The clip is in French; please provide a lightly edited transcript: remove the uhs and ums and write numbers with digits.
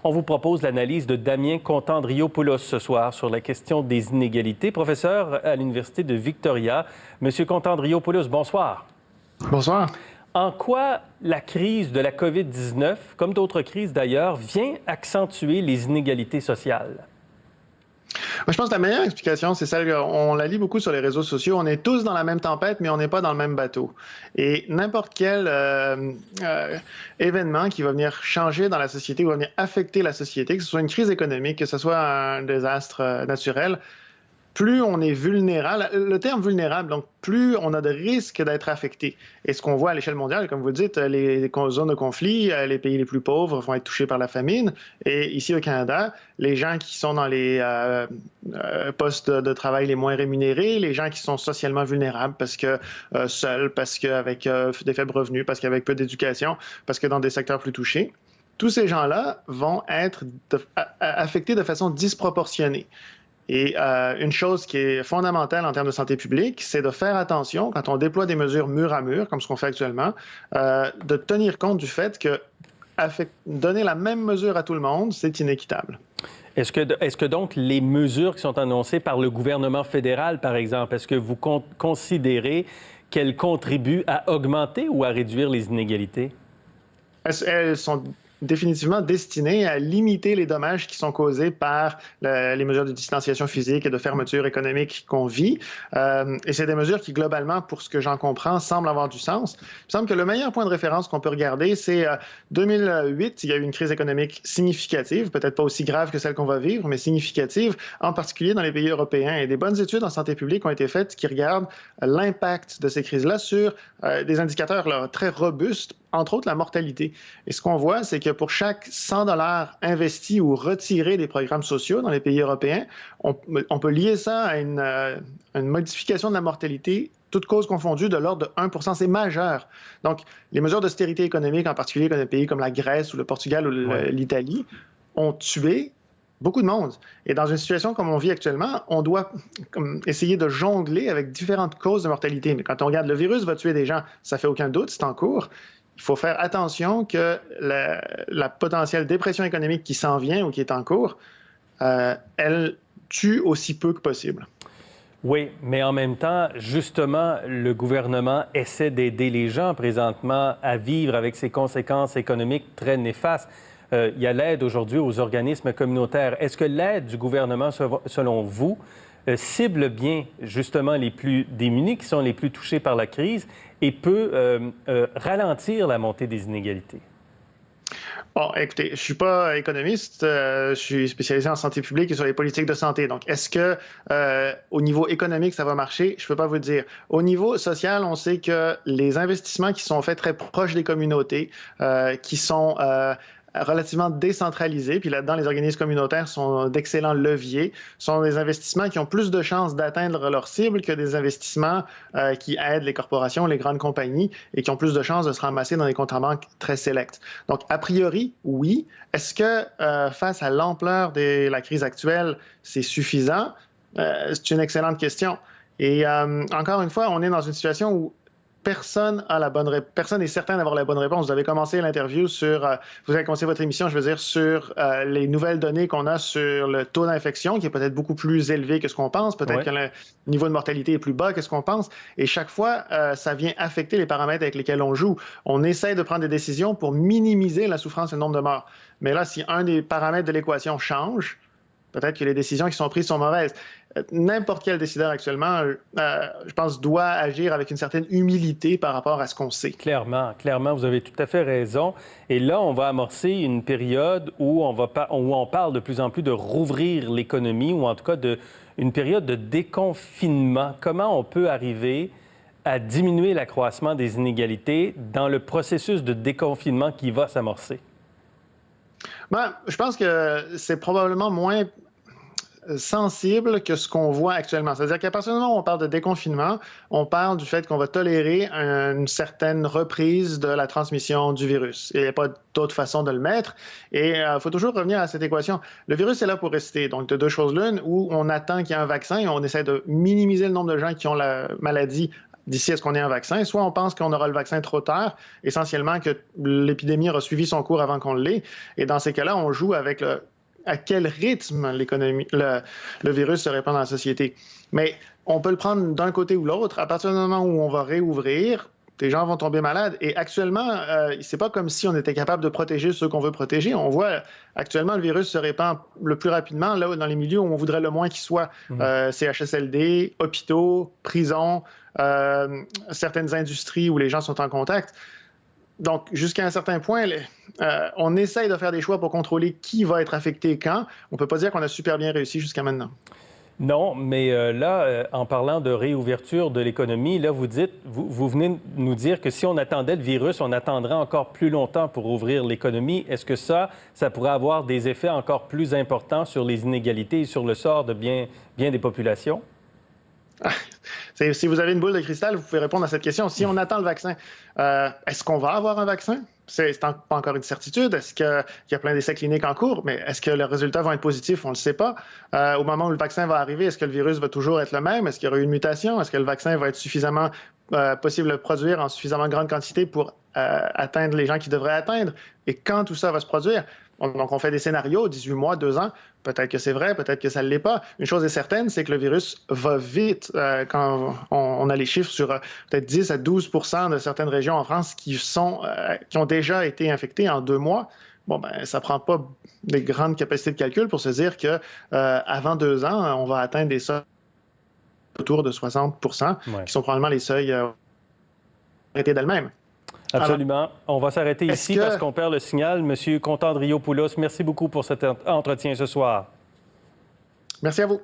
On vous propose l'analyse de Damien Contandriopoulos ce soir sur la question des inégalités. Professeur à l'Université de Victoria. Monsieur Contandriopoulos, bonsoir. Bonsoir. En quoi la crise de la COVID-19, comme d'autres crises d'ailleurs, vient accentuer les inégalités sociales? Moi, je pense que la meilleure explication, c'est celle qu'on la lit beaucoup sur les réseaux sociaux. On est tous dans la même tempête, mais on n'est pas dans le même bateau. Et n'importe quel événement qui va venir changer dans la société ou va venir affecter la société, que ce soit une crise économique, que ce soit un désastre naturel, plus on est vulnérable, le terme vulnérable, donc plus on a de risques d'être affecté. Et ce qu'on voit à l'échelle mondiale, comme vous dites, les zones de conflit, les pays les plus pauvres vont être touchés par la famine. Et ici au Canada, les gens qui sont dans les postes de travail les moins rémunérés, les gens qui sont socialement vulnérables parce que seuls, parce qu'avec des faibles revenus, parce qu'avec peu d'éducation, parce que dans des secteurs plus touchés, tous ces gens-là vont être affectés de façon disproportionnée. Et une chose qui est fondamentale en termes de santé publique, c'est de faire attention, quand on déploie des mesures mur à mur, comme ce qu'on fait actuellement, de tenir compte du fait que donner la même mesure à tout le monde, c'est inéquitable. Est-ce que donc les mesures qui sont annoncées par le gouvernement fédéral, par exemple, est-ce que vous considérez qu'elles contribuent à augmenter ou à réduire les inégalités? Elles sont définitivement destinées à limiter les dommages qui sont causés par les mesures de distanciation physique et de fermeture économique qu'on vit. Et c'est des mesures qui, globalement, pour ce que j'en comprends, semblent avoir du sens. Il me semble que le meilleur point de référence qu'on peut regarder, c'est 2008, il y a eu une crise économique significative, peut-être pas aussi grave que celle qu'on va vivre, mais significative, en particulier dans les pays européens. Et des bonnes études en santé publique ont été faites qui regardent l'impact de ces crises-là sur des indicateurs là, très robustes, entre autres la mortalité. Et ce qu'on voit, c'est que pour chaque 100 $ investis ou retirés des programmes sociaux dans les pays européens, on peut lier ça à une modification de la mortalité, toutes causes confondues, de l'ordre de 1 %. C'est majeur. Donc, les mesures d'austérité économique, en particulier dans des pays comme la Grèce ou le Portugal ou l'Italie, ont tué beaucoup de monde. Et dans une situation comme on vit actuellement, on doit essayer de jongler avec différentes causes de mortalité. Mais quand on regarde le virus va tuer des gens, ça fait aucun doute, c'est en cours. Il faut faire attention que la potentielle dépression économique qui s'en vient ou qui est en cours, elle tue aussi peu que possible. Oui, mais en même temps, justement, le gouvernement essaie d'aider les gens présentement à vivre avec ces conséquences économiques très néfastes. Il y a l'aide aujourd'hui aux organismes communautaires. Est-ce que l'aide du gouvernement, selon vous, cible bien justement les plus démunis, qui sont les plus touchés par la crise, et peut ralentir la montée des inégalités? Bon, écoutez, je ne suis pas économiste, je suis spécialisé en santé publique et sur les politiques de santé. Donc, est-ce que au niveau économique, ça va marcher? Je ne peux pas vous le dire. Au niveau social, on sait que les investissements qui sont faits très proches des communautés, qui sont relativement décentralisés, puis là-dedans, les organismes communautaires sont d'excellents leviers, sont des investissements qui ont plus de chances d'atteindre leur cible que des investissements qui aident les corporations, les grandes compagnies, et qui ont plus de chances de se ramasser dans des comptes en banque très sélects. Donc, a priori, oui. Est-ce que face à l'ampleur de la crise actuelle, c'est suffisant? C'est une excellente question. Et encore une fois, on est dans une situation où personne est certain d'avoir la bonne réponse. Vous avez commencé l'interview vous avez commencé votre émission, je veux dire, sur les nouvelles données qu'on a sur le taux d'infection, qui est peut-être beaucoup plus élevé que ce qu'on pense. Peut-être que le niveau de mortalité est plus bas que ce qu'on pense. Et chaque fois, ça vient affecter les paramètres avec lesquels on joue. On essaie de prendre des décisions pour minimiser la souffrance et le nombre de morts. Mais là, si un des paramètres de l'équation change, peut-être que les décisions qui sont prises sont mauvaises. N'importe quel décideur actuellement, je pense, doit agir avec une certaine humilité par rapport à ce qu'on sait. Clairement, vous avez tout à fait raison. Et là, on va amorcer une période où on parle de plus en plus de rouvrir l'économie, ou en tout cas une période de déconfinement. Comment on peut arriver à diminuer l'accroissement des inégalités dans le processus de déconfinement qui va s'amorcer? Ben, je pense que c'est probablement moins sensible que ce qu'on voit actuellement. C'est-à-dire qu'à partir du moment où on parle de déconfinement, on parle du fait qu'on va tolérer une certaine reprise de la transmission du virus. Il n'y a pas d'autre façon de le mettre. Et il faut toujours revenir à cette équation. Le virus est là pour rester. Donc, de deux choses l'une, où on attend qu'il y ait un vaccin et on essaie de minimiser le nombre de gens qui ont la maladie d'ici à ce qu'on ait un vaccin, soit on pense qu'on aura le vaccin trop tard, essentiellement que l'épidémie aura suivi son cours avant qu'on l'ait. Et dans ces cas-là, on joue avec à quel rythme le virus se répand dans la société. Mais on peut le prendre d'un côté ou l'autre. À partir du moment où on va réouvrir, les gens vont tomber malades. Et actuellement, c'est pas comme si on était capable de protéger ceux qu'on veut protéger. On voit actuellement le virus se répand le plus rapidement là dans les milieux où on voudrait le moins qu'il soit. CHSLD, hôpitaux, prisons, certaines industries où les gens sont en contact. Donc, jusqu'à un certain point, on essaye de faire des choix pour contrôler qui va être affecté quand. On ne peut pas dire qu'on a super bien réussi jusqu'à maintenant. Non, mais là, en parlant de réouverture de l'économie, là, vous venez de nous dire que si on attendait le virus, on attendrait encore plus longtemps pour ouvrir l'économie. Est-ce que ça pourrait avoir des effets encore plus importants sur les inégalités et sur le sort de bien des populations? Si vous avez une boule de cristal, vous pouvez répondre à cette question. Si on attend le vaccin, est-ce qu'on va avoir un vaccin? C'est pas encore une certitude. Est-ce qu'il y a plein d'essais cliniques en cours? Mais est-ce que les résultats vont être positifs? On ne le sait pas. Au moment où le vaccin va arriver, est-ce que le virus va toujours être le même? Est-ce qu'il y aura eu une mutation? Est-ce que le vaccin va être suffisamment possible de produire en suffisamment grande quantité pour atteindre les gens qui devraient atteindre? Et quand tout ça va se produire? Donc, on fait des scénarios, 18 mois, 2 ans. Peut-être que c'est vrai, peut-être que ça ne l'est pas. Une chose est certaine, c'est que le virus va vite. Quand on a les chiffres sur peut-être 10 à 12 de certaines régions en France qui ont déjà été infectées en 2 mois, ça ne prend pas des grandes capacités de calcul pour se dire qu'avant 2 ans, on va atteindre des seuils autour de 60 qui sont probablement les seuils arrêtés d'elles-mêmes. Absolument. On va s'arrêter ici parce qu'on perd le signal. Monsieur Contandriopoulos, merci beaucoup pour cet entretien ce soir. Merci à vous.